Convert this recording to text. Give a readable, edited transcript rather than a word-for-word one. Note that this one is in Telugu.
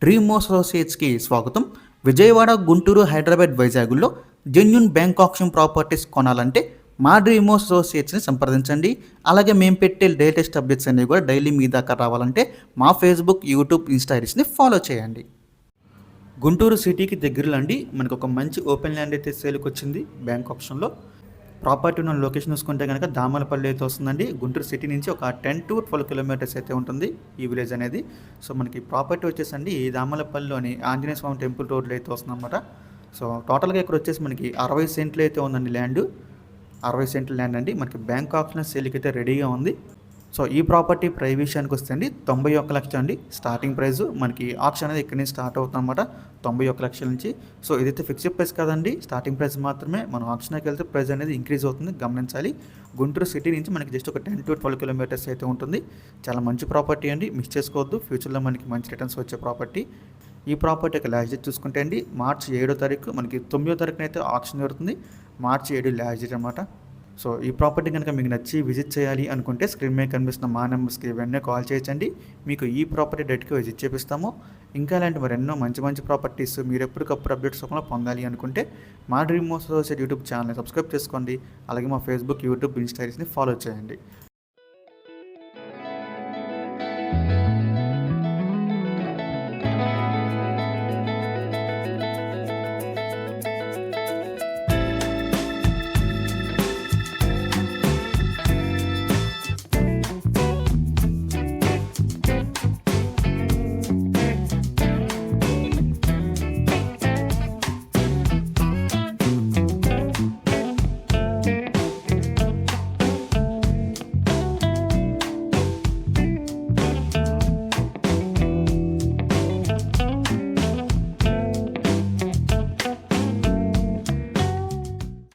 డ్రీమ్ అసోసియేట్స్కి స్వాగతం. విజయవాడ, గుంటూరు, హైదరాబాద్, వైజాగ్లో జెన్యూన్ బ్యాంక్ ఆప్షన్ ప్రాపర్టీస్ కొనాలంటే మా డ్రీమ్ అసోసియేట్స్ని సంప్రదించండి. అలాగే మేము పెట్టే లేటెస్ట్ అప్డేట్స్ అన్నీ కూడా డైలీ మీ దాకా రావాలంటే మా ఫేస్బుక్, యూట్యూబ్, ఇన్స్టాగ్రామ్ని ఫాలో చేయండి. గుంటూరు సిటీకి దగ్గరలో అండి మనకు ఒక మంచి ఓపెన్ ల్యాండ్ అయితే సేల్కి వచ్చింది. బ్యాంక్ ఆప్షన్లో ప్రాపర్టీ ఉన్న లొకేషన్ చూసుకుంటే కనుక దామలపల్లి అయితే వస్తుందండి. గుంటూరు సిటీ నుంచి ఒక 10 to 12 కిలోమీటర్స్ అయితే ఉంటుంది ఈ విలేజ్ అనేది. సో మనకి ప్రాపర్టీ వచ్చేసండి ఈ దామలపల్లిలోని ఆంజనేయ స్వామి టెంపుల్ రోడ్లో అయితే వస్తుందన్నమాట. సో టోటల్గా ఇక్కడ వచ్చేసి మనకి 60 సెంట్లు అయితే ఉందండి ల్యాండ్. 60 సెంట్ల ల్యాండ్ అండి. మనకి బ్యాంక్ ఆప్షన్ సేల్కి అయితే రెడీగా ఉంది. సో ఈ ప్రాపర్టీ ప్రైస్ విషయానికి వస్తే అండి 91 లక్షలు అండి స్టార్టింగ్ ప్రైస్. మనకి ఆప్షన్ అనేది ఇక్కడ నుంచి స్టార్ట్ అవుతుంది అనమాట, 91 లక్షల నుంచి. సో ఇదైతే ఫిక్స్డ్ ప్రైస్ కాదండి, స్టార్టింగ్ ప్రైస్ మాత్రమే. మనం ఆప్షన్కి వెళ్తే ప్రైస్ అనేది ఇంక్రీజ్ అవుతుంది, గమనించాలి. గుంటూరు సిటీ నుంచి మనకి జస్ట్ ఒక 10 to 12 కిలోమీటర్స్ అయితే ఉంటుంది. చాలా మంచి ప్రాపర్టీ అండి, మిస్ చేసుకోవద్దు. ఫ్యూచర్లో మనకి మంచి రిటర్న్స్ వచ్చే ప్రాపర్టీ. ఈ ప్రాపర్టీ యొక్క లాస్ట్ డేట్ చూసుకుంటే అండి మార్చి 7వ తారీఖు, మనకి 9వ తారీఖున అయితే ఆప్షన్ జరుగుతుంది. మార్చి 7 లాస్ట్ డేట్ అనమాట. సో ఈ ప్రాపర్టీ కనుక మీకు నచ్చి విజిట్ చేయాలి అనుకుంటే స్క్రీన్ మీద కనిపిస్తున్న మా నెంబర్స్కి వెంటనే కాల్ చేయొచ్చండి. మీకు ఈ ప్రాపర్టీ డేట్కి విజిట్ చేపిస్తాము. ఇంకా ఇలాంటి మరెన్నో మంచి మంచి ప్రాపర్టీస్ మీరు ఎప్పటికప్పుడు అప్డేట్స్ రూపంలో పొందాలి అనుకుంటే మా డ్రీమ్ అసోసియేట్ యూట్యూబ్ ఛానల్ని సబ్స్క్రైబ్ చేసుకోండి. అలాగే మా ఫేస్బుక్, యూట్యూబ్, ఇన్స్టాగ్రామ్ని ఫాలో చేయండి.